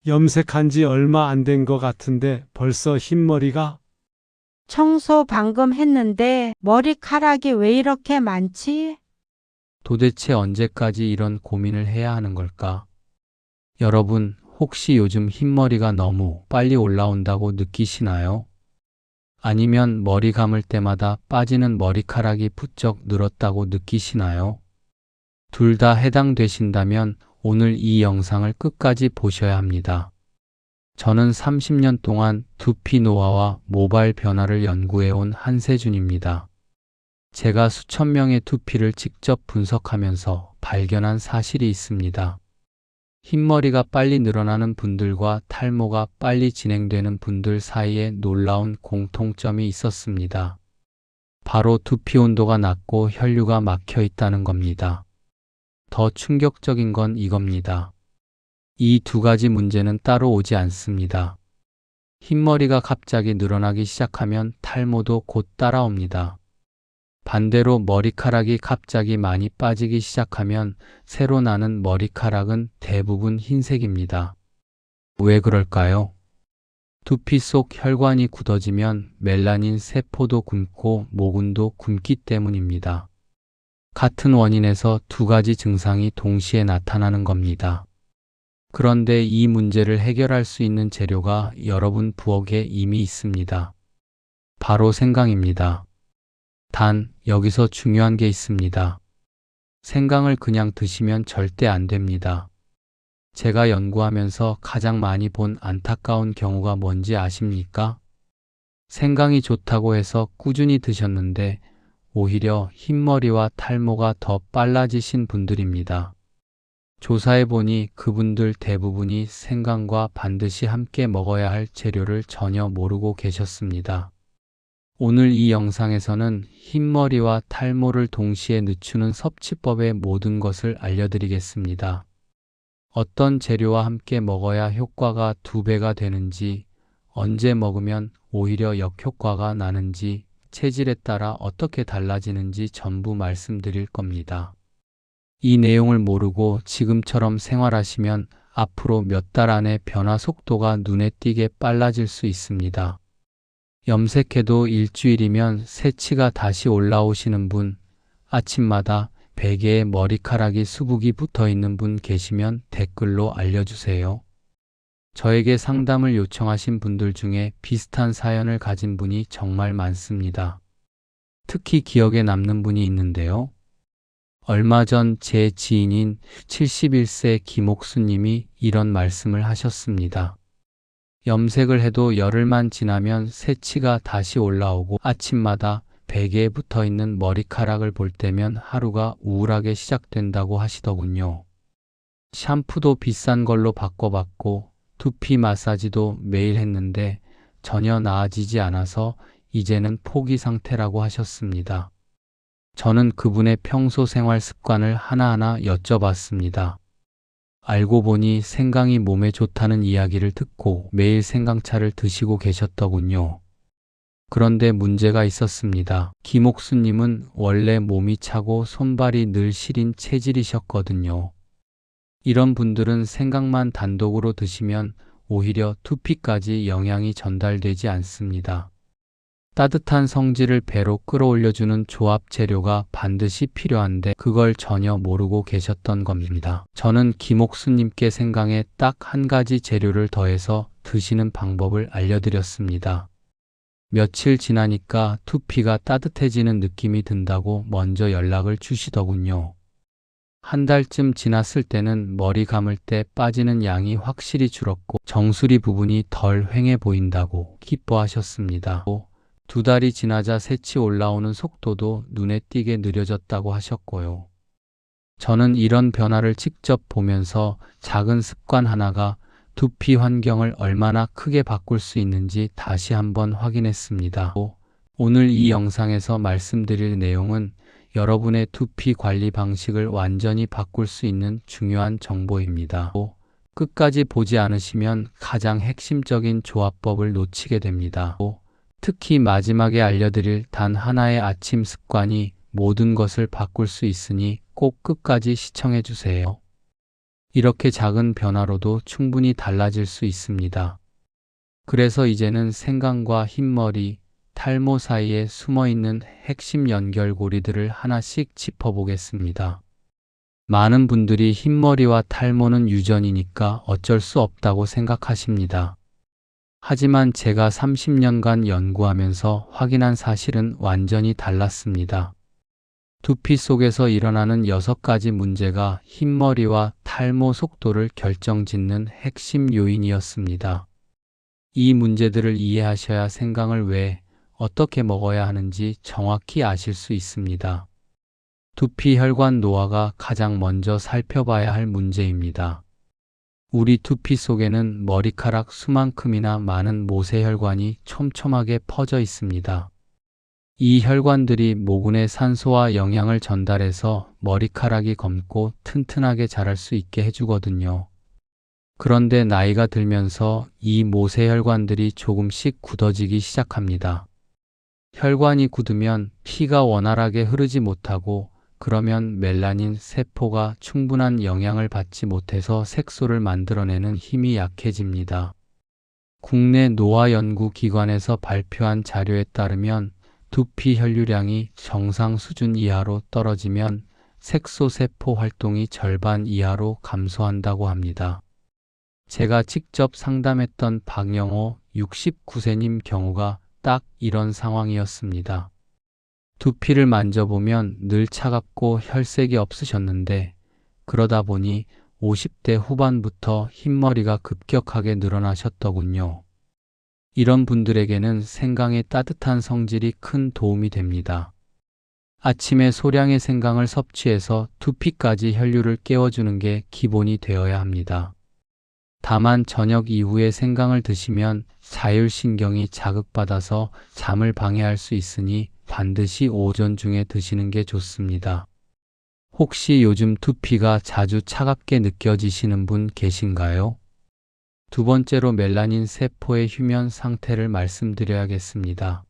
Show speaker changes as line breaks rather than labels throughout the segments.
염색한 지 얼마 안 된 것 같은데 벌써 흰머리가?
청소 방금 했는데 머리카락이 왜 이렇게 많지?
도대체 언제까지 이런 고민을 해야 하는 걸까? 여러분, 혹시 요즘 흰머리가 너무 빨리 올라온다고 느끼시나요? 아니면 머리 감을 때마다 빠지는 머리카락이 부쩍 늘었다고 느끼시나요? 둘 다 해당되신다면 오늘 이 영상을 끝까지 보셔야 합니다. 저는 30년 동안 두피 노화와 모발 변화를 연구해온 한세준입니다. 제가 수천 명의 두피를 직접 분석하면서 발견한 사실이 있습니다. 흰머리가 빨리 늘어나는 분들과 탈모가 빨리 진행되는 분들 사이에 놀라운 공통점이 있었습니다. 바로 두피 온도가 낮고 혈류가 막혀 있다는 겁니다. 더 충격적인 건 이겁니다. 이 두 가지 문제는 따로 오지 않습니다. 흰머리가 갑자기 늘어나기 시작하면 탈모도 곧 따라옵니다. 반대로 머리카락이 갑자기 많이 빠지기 시작하면 새로 나는 머리카락은 대부분 흰색입니다. 왜 그럴까요? 두피 속 혈관이 굳어지면 멜라닌 세포도 굶고 모근도 굶기 때문입니다. 같은 원인에서 두 가지 증상이 동시에 나타나는 겁니다. 그런데 이 문제를 해결할 수 있는 재료가 여러분 부엌에 이미 있습니다. 바로 생강입니다. 단, 여기서 중요한 게 있습니다. 생강을 그냥 드시면 절대 안 됩니다. 제가 연구하면서 가장 많이 본 안타까운 경우가 뭔지 아십니까? 생강이 좋다고 해서 꾸준히 드셨는데 오히려 흰머리와 탈모가 더 빨라지신 분들입니다. 조사해보니 그분들 대부분이 생강과 반드시 함께 먹어야 할 재료를 전혀 모르고 계셨습니다. 오늘 이 영상에서는 흰머리와 탈모를 동시에 늦추는 섭취법의 모든 것을 알려드리겠습니다. 어떤 재료와 함께 먹어야 효과가 2배가 되는지, 언제 먹으면 오히려 역효과가 나는지, 체질에 따라 어떻게 달라지는지 전부 말씀드릴 겁니다. 이 내용을 모르고 지금처럼 생활하시면 앞으로 몇 달 안에 변화 속도가 눈에 띄게 빨라질 수 있습니다. 염색해도 일주일이면 새치가 다시 올라오시는 분, 아침마다 베개에 머리카락이 수북이 붙어 있는 분 계시면 댓글로 알려주세요. 저에게 상담을 요청하신 분들 중에 비슷한 사연을 가진 분이 정말 많습니다. 특히 기억에 남는 분이 있는데요. 얼마 전 제 지인인 71세 김옥수님이 이런 말씀을 하셨습니다. 염색을 해도 열흘만 지나면 새치가 다시 올라오고 아침마다 베개에 붙어 있는 머리카락을 볼 때면 하루가 우울하게 시작된다고 하시더군요. 샴푸도 비싼 걸로 바꿔봤고 두피 마사지도 매일 했는데 전혀 나아지지 않아서 이제는 포기 상태라고 하셨습니다. 저는 그분의 평소 생활 습관을 하나하나 여쭤봤습니다. 알고 보니 생강이 몸에 좋다는 이야기를 듣고 매일 생강차를 드시고 계셨더군요. 그런데 문제가 있었습니다. 김옥수님은 원래 몸이 차고 손발이 늘 시린 체질이셨거든요. 이런 분들은 생강만 단독으로 드시면 오히려 두피까지 영양이 전달되지 않습니다. 따뜻한 성질을 배로 끌어올려주는 조합 재료가 반드시 필요한데 그걸 전혀 모르고 계셨던 겁니다. 저는 김옥수님께 생강에 딱 한 가지 재료를 더해서 드시는 방법을 알려드렸습니다. 며칠 지나니까 두피가 따뜻해지는 느낌이 든다고 먼저 연락을 주시더군요. 한 달쯤 지났을 때는 머리 감을 때 빠지는 양이 확실히 줄었고 정수리 부분이 덜 휑해 보인다고 기뻐하셨습니다. 2달이 지나자 새치 올라오는 속도도 눈에 띄게 느려졌다고 하셨고요. 저는 이런 변화를 직접 보면서 작은 습관 하나가 두피 환경을 얼마나 크게 바꿀 수 있는지 다시 한번 확인했습니다. 오늘 이 영상에서 말씀드릴 내용은 여러분의 두피 관리 방식을 완전히 바꿀 수 있는 중요한 정보입니다. 끝까지 보지 않으시면 가장 핵심적인 조합법을 놓치게 됩니다. 특히 마지막에 알려드릴 단 하나의 아침 습관이 모든 것을 바꿀 수 있으니 꼭 끝까지 시청해 주세요. 이렇게 작은 변화로도 충분히 달라질 수 있습니다. 그래서 이제는 생강과 흰머리, 탈모 사이에 숨어있는 핵심 연결고리들을 하나씩 짚어보겠습니다. 많은 분들이 흰머리와 탈모는 유전이니까 어쩔 수 없다고 생각하십니다. 하지만 제가 30년간 연구하면서 확인한 사실은 완전히 달랐습니다. 두피 속에서 일어나는 6가지 문제가 흰머리와 탈모 속도를 결정짓는 핵심 요인이었습니다. 이 문제들을 이해하셔야 생강을 왜, 어떻게 먹어야 하는지 정확히 아실 수 있습니다. 두피 혈관 노화가 가장 먼저 살펴봐야 할 문제입니다. 우리 두피 속에는 머리카락 수만큼이나 많은 모세혈관이 촘촘하게 퍼져 있습니다. 이 혈관들이 모근에 산소와 영양을 전달해서 머리카락이 검고 튼튼하게 자랄 수 있게 해주거든요. 그런데 나이가 들면서 이 모세혈관들이 조금씩 굳어지기 시작합니다. 혈관이 굳으면 피가 원활하게 흐르지 못하고 그러면 멜라닌 세포가 충분한 영양을 받지 못해서 색소를 만들어내는 힘이 약해집니다. 국내 노화연구기관에서 발표한 자료에 따르면 두피 혈류량이 정상 수준 이하로 떨어지면 색소 세포 활동이 절반 이하로 감소한다고 합니다. 제가 직접 상담했던 박영호 69세님 경우가 딱 이런 상황이었습니다. 두피를 만져보면 늘 차갑고 혈색이 없으셨는데 그러다 보니 50대 후반부터 흰머리가 급격하게 늘어나셨더군요. 이런 분들에게는 생강의 따뜻한 성질이 큰 도움이 됩니다. 아침에 소량의 생강을 섭취해서 두피까지 혈류를 깨워주는 게 기본이 되어야 합니다. 다만 저녁 이후에 생강을 드시면 자율신경이 자극받아서 잠을 방해할 수 있으니 반드시 오전 중에 드시는 게 좋습니다. 혹시 요즘 두피가 자주 차갑게 느껴지시는 분 계신가요? 두 번째로 멜라닌 세포의 휴면 상태를 말씀드려야겠습니다.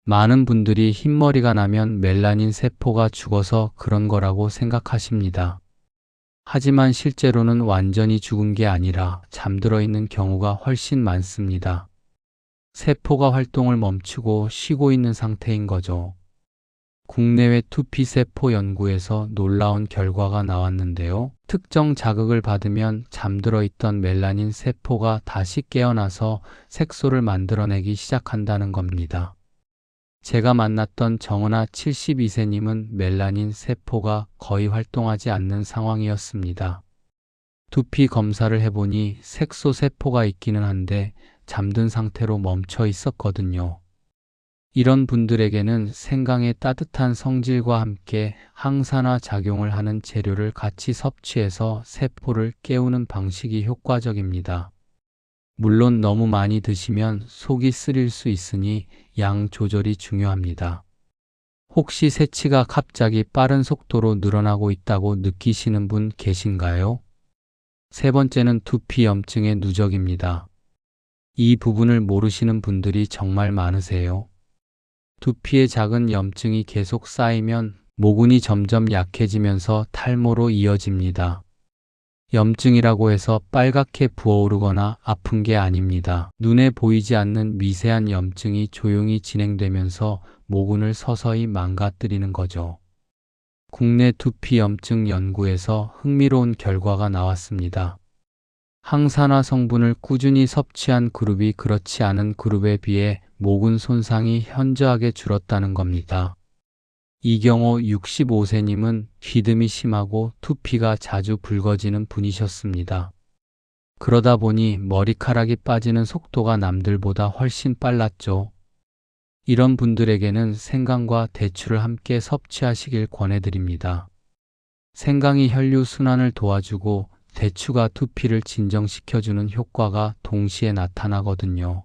많은 분들이 흰머리가 나면 멜라닌 세포가 죽어서 그런 거라고 생각하십니다. 하지만 실제로는 완전히 죽은 게 아니라 잠들어 있는 경우가 훨씬 많습니다. 세포가 활동을 멈추고 쉬고 있는 상태인 거죠. 국내외 두피세포 연구에서 놀라운 결과가 나왔는데요. 특정 자극을 받으면 잠들어 있던 멜라닌 세포가 다시 깨어나서 색소를 만들어내기 시작한다는 겁니다. 제가 만났던 정은아 72세님은 멜라닌 세포가 거의 활동하지 않는 상황이었습니다. 두피 검사를 해보니 색소 세포가 있기는 한데 잠든 상태로 멈춰 있었거든요. 이런 분들에게는 생강의 따뜻한 성질과 함께 항산화 작용을 하는 재료를 같이 섭취해서 세포를 깨우는 방식이 효과적입니다. 물론 너무 많이 드시면 속이 쓰릴 수 있으니 양 조절이 중요합니다. 혹시 세치가 갑자기 빠른 속도로 늘어나고 있다고 느끼시는 분 계신가요? 세 번째는 두피 염증의 누적입니다. 이 부분을 모르시는 분들이 정말 많으세요. 두피에 작은 염증이 계속 쌓이면 모근이 점점 약해지면서 탈모로 이어집니다. 염증이라고 해서 빨갛게 부어오르거나 아픈 게 아닙니다. 눈에 보이지 않는 미세한 염증이 조용히 진행되면서 모근을 서서히 망가뜨리는 거죠. 국내 두피 염증 연구에서 흥미로운 결과가 나왔습니다. 항산화 성분을 꾸준히 섭취한 그룹이 그렇지 않은 그룹에 비해 모근 손상이 현저하게 줄었다는 겁니다. 이경호 65세님은 귀듬이 심하고 두피가 자주 붉어지는 분이셨습니다. 그러다 보니 머리카락이 빠지는 속도가 남들보다 훨씬 빨랐죠. 이런 분들에게는 생강과 대추를 함께 섭취하시길 권해드립니다. 생강이 혈류 순환을 도와주고 대추가 두피를 진정시켜주는 효과가 동시에 나타나거든요.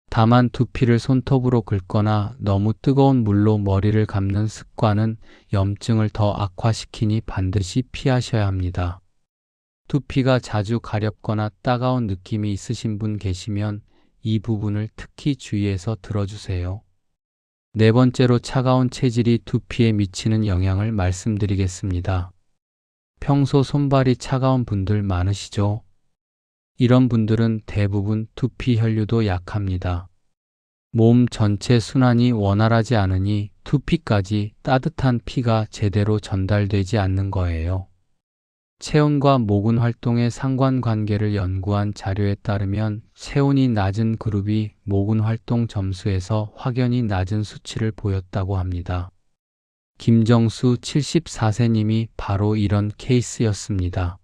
다만 두피를 손톱으로 긁거나 너무 뜨거운 물로 머리를 감는 습관은 염증을 더 악화시키니 반드시 피하셔야 합니다. 두피가 자주 가렵거나 따가운 느낌이 있으신 분 계시면 이 부분을 특히 주의해서 들어주세요. 네 번째로 차가운 체질이 두피에 미치는 영향을 말씀드리겠습니다. 평소 손발이 차가운 분들 많으시죠? 이런 분들은 대부분 두피 혈류도 약합니다. 몸 전체 순환이 원활하지 않으니 두피까지 따뜻한 피가 제대로 전달되지 않는 거예요. 체온과 모근 활동의 상관관계를 연구한 자료에 따르면 체온이 낮은 그룹이 모근 활동 점수에서 확연히 낮은 수치를 보였다고 합니다. 김정수 74세님이 바로 이런 케이스였습니다.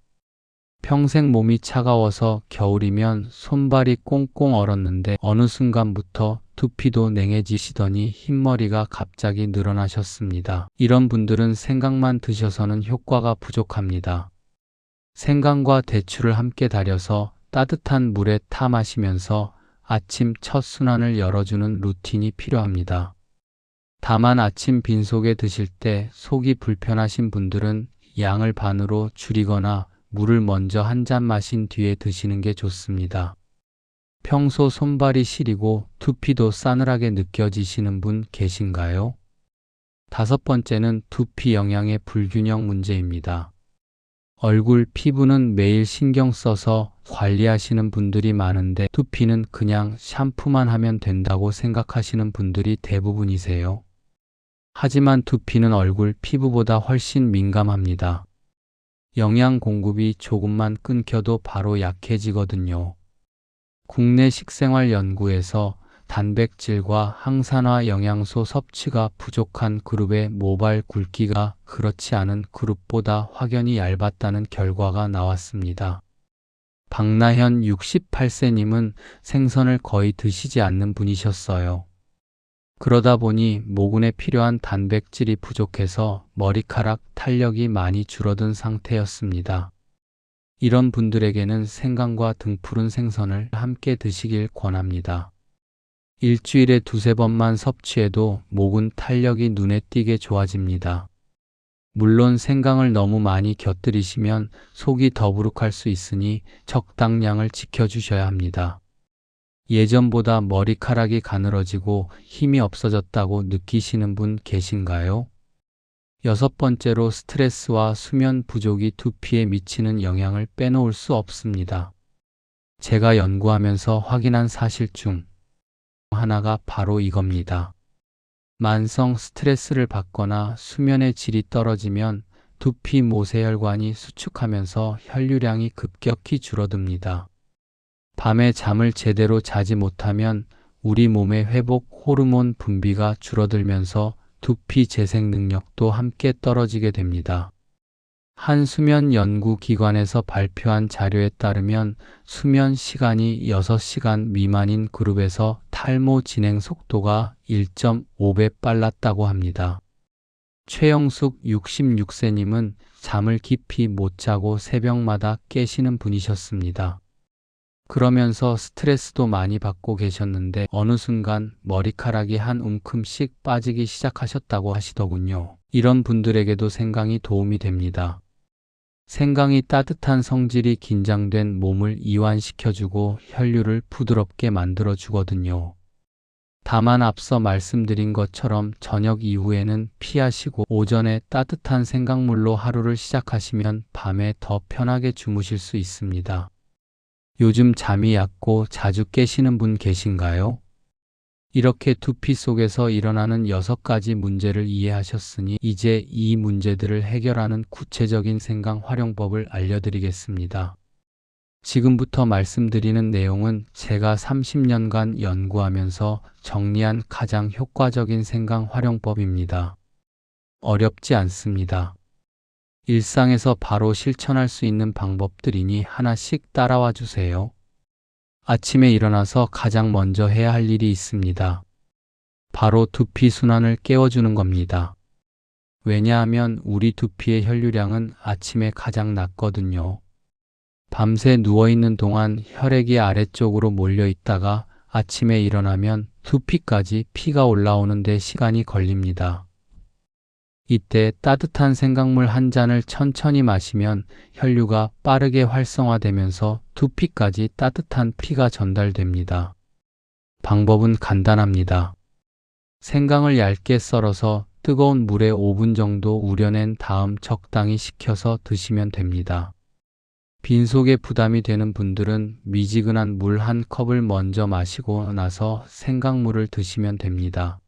평생 몸이 차가워서 겨울이면 손발이 꽁꽁 얼었는데 어느 순간부터 두피도 냉해지시더니 흰머리가 갑자기 늘어나셨습니다. 이런 분들은 생강만 드셔서는 효과가 부족합니다. 생강과 대추를 함께 달여서 따뜻한 물에 타 마시면서 아침 첫 순환을 열어주는 루틴이 필요합니다. 다만 아침 빈속에 드실 때 속이 불편하신 분들은 양을 반으로 줄이거나 물을 먼저 한 잔 마신 뒤에 드시는 게 좋습니다. 평소 손발이 시리고 두피도 싸늘하게 느껴지시는 분 계신가요? 5번째는 두피 영양의 불균형 문제입니다. 얼굴 피부는 매일 신경 써서 관리하시는 분들이 많은데 두피는 그냥 샴푸만 하면 된다고 생각하시는 분들이 대부분이세요. 하지만 두피는 얼굴 피부보다 훨씬 민감합니다. 영양 공급이 조금만 끊겨도 바로 약해지거든요. 국내 식생활연구에서 단백질과 항산화 영양소 섭취가 부족한 그룹의 모발 굵기가 그렇지 않은 그룹보다 확연히 얇았다는 결과가 나왔습니다. 박나현 68세님은 생선을 거의 드시지 않는 분이셨어요. 그러다 보니 모근에 필요한 단백질이 부족해서 머리카락 탄력이 많이 줄어든 상태였습니다. 이런 분들에게는 생강과 등푸른 생선을 함께 드시길 권합니다. 일주일에 2~3번만 섭취해도 모근 탄력이 눈에 띄게 좋아집니다. 물론 생강을 너무 많이 곁들이시면 속이 더부룩할 수 있으니 적당량을 지켜주셔야 합니다. 예전보다 머리카락이 가늘어지고 힘이 없어졌다고 느끼시는 분 계신가요? 6번째로 스트레스와 수면 부족이 두피에 미치는 영향을 빼놓을 수 없습니다. 제가 연구하면서 확인한 사실 중 하나가 바로 이겁니다. 만성 스트레스를 받거나 수면의 질이 떨어지면 두피 모세혈관이 수축하면서 혈류량이 급격히 줄어듭니다. 밤에 잠을 제대로 자지 못하면 우리 몸의 회복 호르몬 분비가 줄어들면서 두피 재생 능력도 함께 떨어지게 됩니다. 한 수면 연구기관에서 발표한 자료에 따르면 수면 시간이 6시간 미만인 그룹에서 탈모 진행 속도가 1.5배 빨랐다고 합니다. 최영숙 66세님은 잠을 깊이 못 자고 새벽마다 깨시는 분이셨습니다. 그러면서 스트레스도 많이 받고 계셨는데 어느 순간 머리카락이 한 움큼씩 빠지기 시작하셨다고 하시더군요. 이런 분들에게도 생강이 도움이 됩니다. 생강이 따뜻한 성질이 긴장된 몸을 이완시켜주고 혈류를 부드럽게 만들어주거든요. 다만 앞서 말씀드린 것처럼 저녁 이후에는 피하시고 오전에 따뜻한 생강물로 하루를 시작하시면 밤에 더 편하게 주무실 수 있습니다. 요즘 잠이 얕고 자주 깨시는 분 계신가요? 이렇게 두피 속에서 일어나는 6가지 문제를 이해하셨으니 이제 이 문제들을 해결하는 구체적인 생강 활용법을 알려드리겠습니다. 지금부터 말씀드리는 내용은 제가 30년간 연구하면서 정리한 가장 효과적인 생강 활용법입니다. 어렵지 않습니다. 일상에서 바로 실천할 수 있는 방법들이니 하나씩 따라와 주세요. 아침에 일어나서 가장 먼저 해야 할 일이 있습니다. 바로 두피 순환을 깨워주는 겁니다. 왜냐하면 우리 두피의 혈류량은 아침에 가장 낮거든요. 밤새 누워있는 동안 혈액이 아래쪽으로 몰려 있다가 아침에 일어나면 두피까지 피가 올라오는 데 시간이 걸립니다. 이때 따뜻한 생강물 한 잔을 천천히 마시면 혈류가 빠르게 활성화되면서 두피까지 따뜻한 피가 전달됩니다. 방법은 간단합니다. 생강을 얇게 썰어서 뜨거운 물에 5분 정도 우려낸 다음 적당히 식혀서 드시면 됩니다. 빈속에 부담이 되는 분들은 미지근한 물 한 컵을 먼저 마시고 나서 생강물을 드시면 됩니다.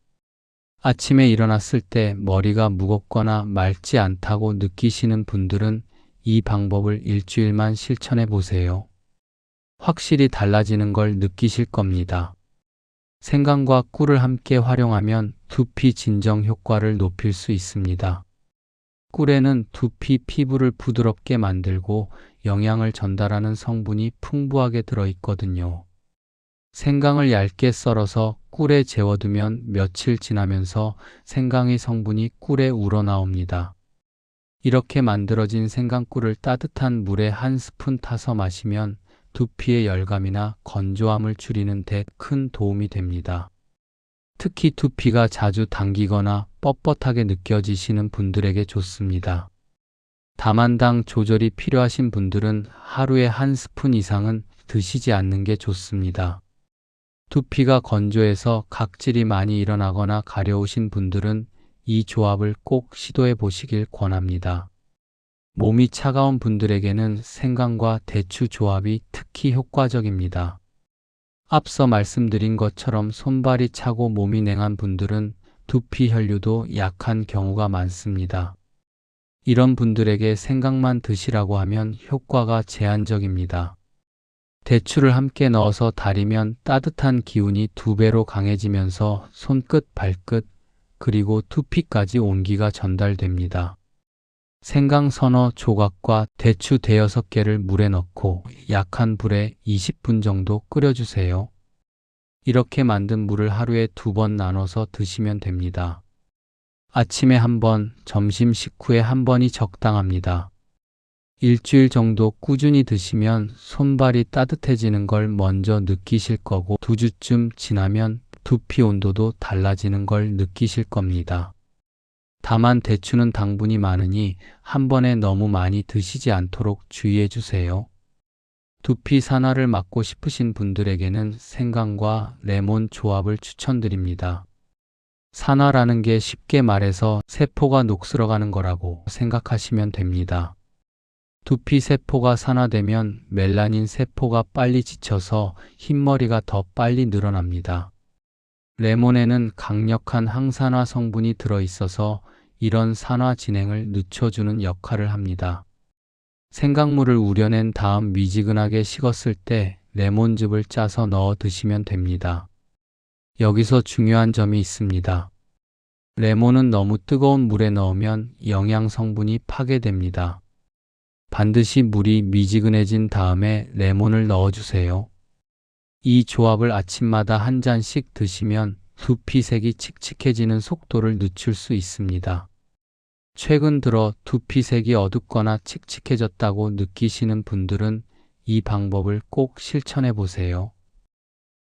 아침에 일어났을 때 머리가 무겁거나 맑지 않다고 느끼시는 분들은 이 방법을 일주일만 실천해 보세요. 확실히 달라지는 걸 느끼실 겁니다. 생강과 꿀을 함께 활용하면 두피 진정 효과를 높일 수 있습니다. 꿀에는 두피 피부를 부드럽게 만들고 영양을 전달하는 성분이 풍부하게 들어있거든요. 생강을 얇게 썰어서 꿀에 재워두면 며칠 지나면서 생강의 성분이 꿀에 우러나옵니다. 이렇게 만들어진 생강꿀을 따뜻한 물에 한 스푼 타서 마시면 두피의 열감이나 건조함을 줄이는 데 큰 도움이 됩니다. 특히 두피가 자주 당기거나 뻣뻣하게 느껴지시는 분들에게 좋습니다. 다만당 조절이 필요하신 분들은 하루에 한 스푼 이상은 드시지 않는 게 좋습니다. 두피가 건조해서 각질이 많이 일어나거나 가려우신 분들은 이 조합을 꼭 시도해 보시길 권합니다. 몸이 차가운 분들에게는 생강과 대추 조합이 특히 효과적입니다. 앞서 말씀드린 것처럼 손발이 차고 몸이 냉한 분들은 두피 혈류도 약한 경우가 많습니다. 이런 분들에게 생강만 드시라고 하면 효과가 제한적입니다. 대추를 함께 넣어서 달이면 따뜻한 기운이 2배로 강해지면서 손끝, 발끝, 그리고 두피까지 온기가 전달됩니다. 생강 서너 조각과 대추 대여섯 개를 물에 넣고 약한 불에 20분 정도 끓여주세요. 이렇게 만든 물을 하루에 2번 나눠서 드시면 됩니다. 아침에 1번, 점심 식후에 1번이 적당합니다. 일주일 정도 꾸준히 드시면 손발이 따뜻해지는 걸 먼저 느끼실 거고 2주쯤 지나면 두피 온도도 달라지는 걸 느끼실 겁니다. 다만 대추는 당분이 많으니 한 번에 너무 많이 드시지 않도록 주의해 주세요. 두피 산화를 막고 싶으신 분들에게는 생강과 레몬 조합을 추천드립니다. 산화라는 게 쉽게 말해서 세포가 녹슬어가는 거라고 생각하시면 됩니다. 두피 세포가 산화되면 멜라닌 세포가 빨리 지쳐서 흰머리가 더 빨리 늘어납니다. 레몬에는 강력한 항산화 성분이 들어있어서 이런 산화 진행을 늦춰주는 역할을 합니다. 생강물을 우려낸 다음 미지근하게 식었을 때 레몬즙을 짜서 넣어 드시면 됩니다. 여기서 중요한 점이 있습니다. 레몬은 너무 뜨거운 물에 넣으면 영양 성분이 파괴됩니다. 반드시 물이 미지근해진 다음에 레몬을 넣어주세요. 이 조합을 아침마다 한 잔씩 드시면 두피색이 칙칙해지는 속도를 늦출 수 있습니다. 최근 들어 두피색이 어둡거나 칙칙해졌다고 느끼시는 분들은 이 방법을 꼭 실천해 보세요.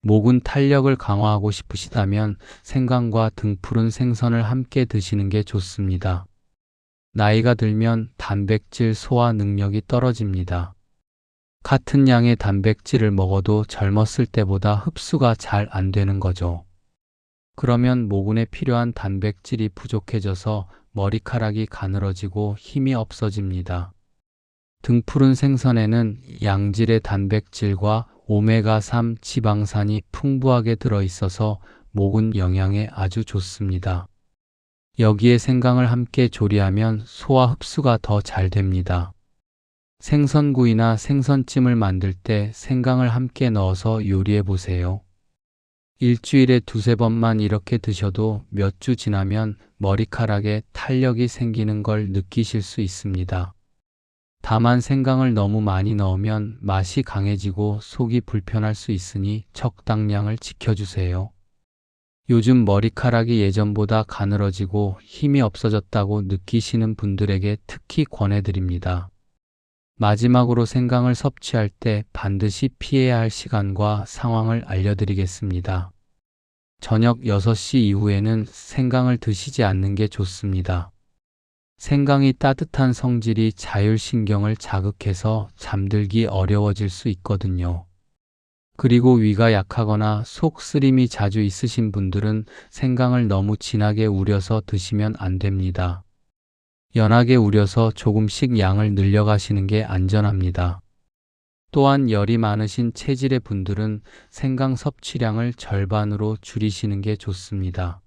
목은 탄력을 강화하고 싶으시다면 생강과 등푸른 생선을 함께 드시는 게 좋습니다. 나이가 들면 단백질 소화 능력이 떨어집니다. 같은 양의 단백질을 먹어도 젊었을 때보다 흡수가 잘 안 되는 거죠. 그러면 모근에 필요한 단백질이 부족해져서 머리카락이 가늘어지고 힘이 없어집니다. 등푸른 생선에는 양질의 단백질과 오메가3 지방산이 풍부하게 들어있어서 모근 영양에 아주 좋습니다. 여기에 생강을 함께 조리하면 소화 흡수가 더 잘 됩니다. 생선구이나 생선찜을 만들 때 생강을 함께 넣어서 요리해 보세요. 일주일에 2~3번만 이렇게 드셔도 몇 주 지나면 머리카락에 탄력이 생기는 걸 느끼실 수 있습니다. 다만 생강을 너무 많이 넣으면 맛이 강해지고 속이 불편할 수 있으니 적당량을 지켜주세요. 요즘 머리카락이 예전보다 가늘어지고 힘이 없어졌다고 느끼시는 분들에게 특히 권해드립니다. 마지막으로 생강을 섭취할 때 반드시 피해야 할 시간과 상황을 알려드리겠습니다. 저녁 6시 이후에는 생강을 드시지 않는 게 좋습니다. 생강이 따뜻한 성질이 자율신경을 자극해서 잠들기 어려워질 수 있거든요. 그리고 위가 약하거나 속 쓰림이 자주 있으신 분들은 생강을 너무 진하게 우려서 드시면 안 됩니다. 연하게 우려서 조금씩 양을 늘려가시는 게 안전합니다. 또한 열이 많으신 체질의 분들은 생강 섭취량을 절반으로 줄이시는 게 좋습니다.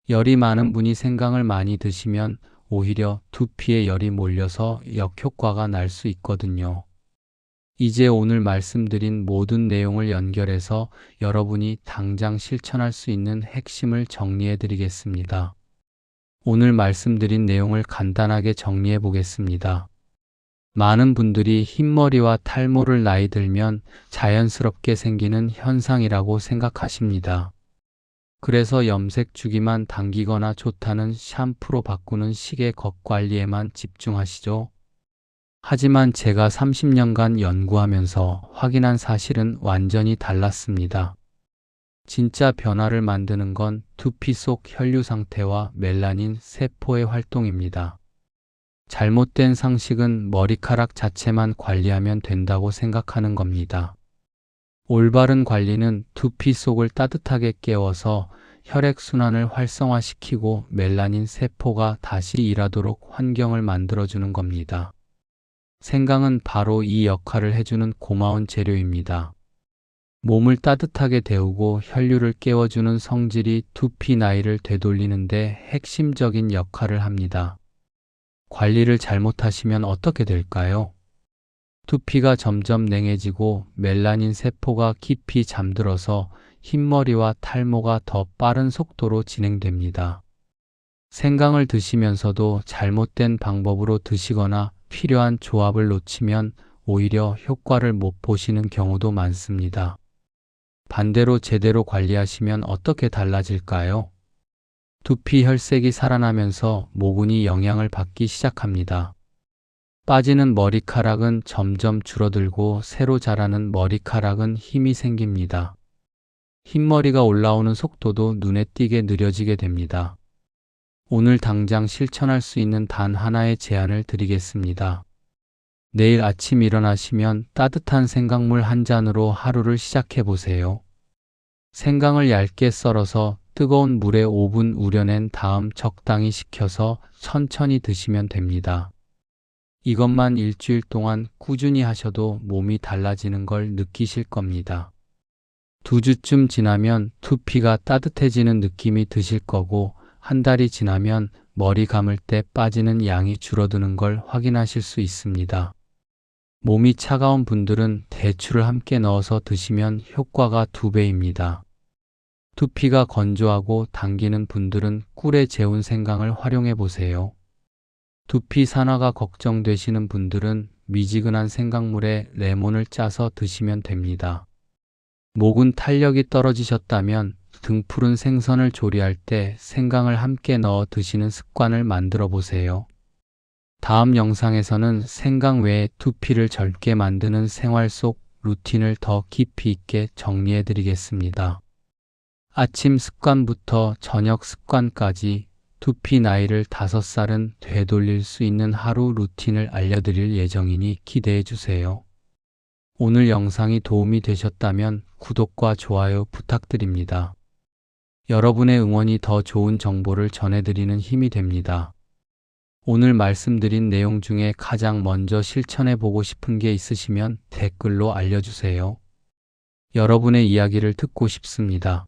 열이 많은 분이 생강을 많이 드시면 오히려 두피에 열이 몰려서 역효과가 날 수 있거든요. 이제 오늘 말씀드린 모든 내용을 연결해서 여러분이 당장 실천할 수 있는 핵심을 정리해 드리겠습니다. 오늘 말씀드린 내용을 간단하게 정리해 보겠습니다. 많은 분들이 흰머리와 탈모를 나이 들면 자연스럽게 생기는 현상이라고 생각하십니다. 그래서 염색 주기만 당기거나 좋다는 샴푸로 바꾸는 식의 겉관리에만 집중하시죠. 하지만 제가 30년간 연구하면서 확인한 사실은 완전히 달랐습니다. 진짜 변화를 만드는 건 두피 속 혈류 상태와 멜라닌 세포의 활동입니다. 잘못된 상식은 머리카락 자체만 관리하면 된다고 생각하는 겁니다. 올바른 관리는 두피 속을 따뜻하게 깨워서 혈액순환을 활성화시키고 멜라닌 세포가 다시 일하도록 환경을 만들어주는 겁니다. 생강은 바로 이 역할을 해주는 고마운 재료입니다. 몸을 따뜻하게 데우고 혈류를 깨워주는 성질이 두피 나이를 되돌리는데 핵심적인 역할을 합니다. 관리를 잘못하시면 어떻게 될까요? 두피가 점점 냉해지고 멜라닌 세포가 깊이 잠들어서 흰머리와 탈모가 더 빠른 속도로 진행됩니다. 생강을 드시면서도 잘못된 방법으로 드시거나 필요한 조합을 놓치면 오히려 효과를 못 보시는 경우도 많습니다. 반대로 제대로 관리하시면 어떻게 달라질까요? 두피 혈색이 살아나면서 모근이 영향을 받기 시작합니다. 빠지는 머리카락은 점점 줄어들고 새로 자라는 머리카락은 힘이 생깁니다. 흰머리가 올라오는 속도도 눈에 띄게 느려지게 됩니다. 오늘 당장 실천할 수 있는 단 하나의 제안을 드리겠습니다. 내일 아침 일어나시면 따뜻한 생강물 한 잔으로 하루를 시작해 보세요. 생강을 얇게 썰어서 뜨거운 물에 5분 우려낸 다음 적당히 식혀서 천천히 드시면 됩니다. 이것만 일주일 동안 꾸준히 하셔도 몸이 달라지는 걸 느끼실 겁니다. 2주쯤 지나면 두피가 따뜻해지는 느낌이 드실 거고 한 달이 지나면 머리 감을 때 빠지는 양이 줄어드는 걸 확인하실 수 있습니다. 몸이 차가운 분들은 대추를 함께 넣어서 드시면 효과가 2배입니다. 두피가 건조하고 당기는 분들은 꿀에 재운 생강을 활용해 보세요. 두피 산화가 걱정되시는 분들은 미지근한 생강물에 레몬을 짜서 드시면 됩니다. 목은 탄력이 떨어지셨다면 등푸른 생선을 조리할 때 생강을 함께 넣어 드시는 습관을 만들어 보세요. 다음 영상에서는 생강 외에 두피를 젊게 만드는 생활 속 루틴을 더 깊이 있게 정리해 드리겠습니다. 아침 습관부터 저녁 습관까지 두피 나이를 5살은 되돌릴 수 있는 하루 루틴을 알려드릴 예정이니 기대해 주세요. 오늘 영상이 도움이 되셨다면 구독과 좋아요 부탁드립니다. 여러분의 응원이 더 좋은 정보를 전해드리는 힘이 됩니다. 오늘 말씀드린 내용 중에 가장 먼저 실천해 보고 싶은 게 있으시면 댓글로 알려주세요. 여러분의 이야기를 듣고 싶습니다.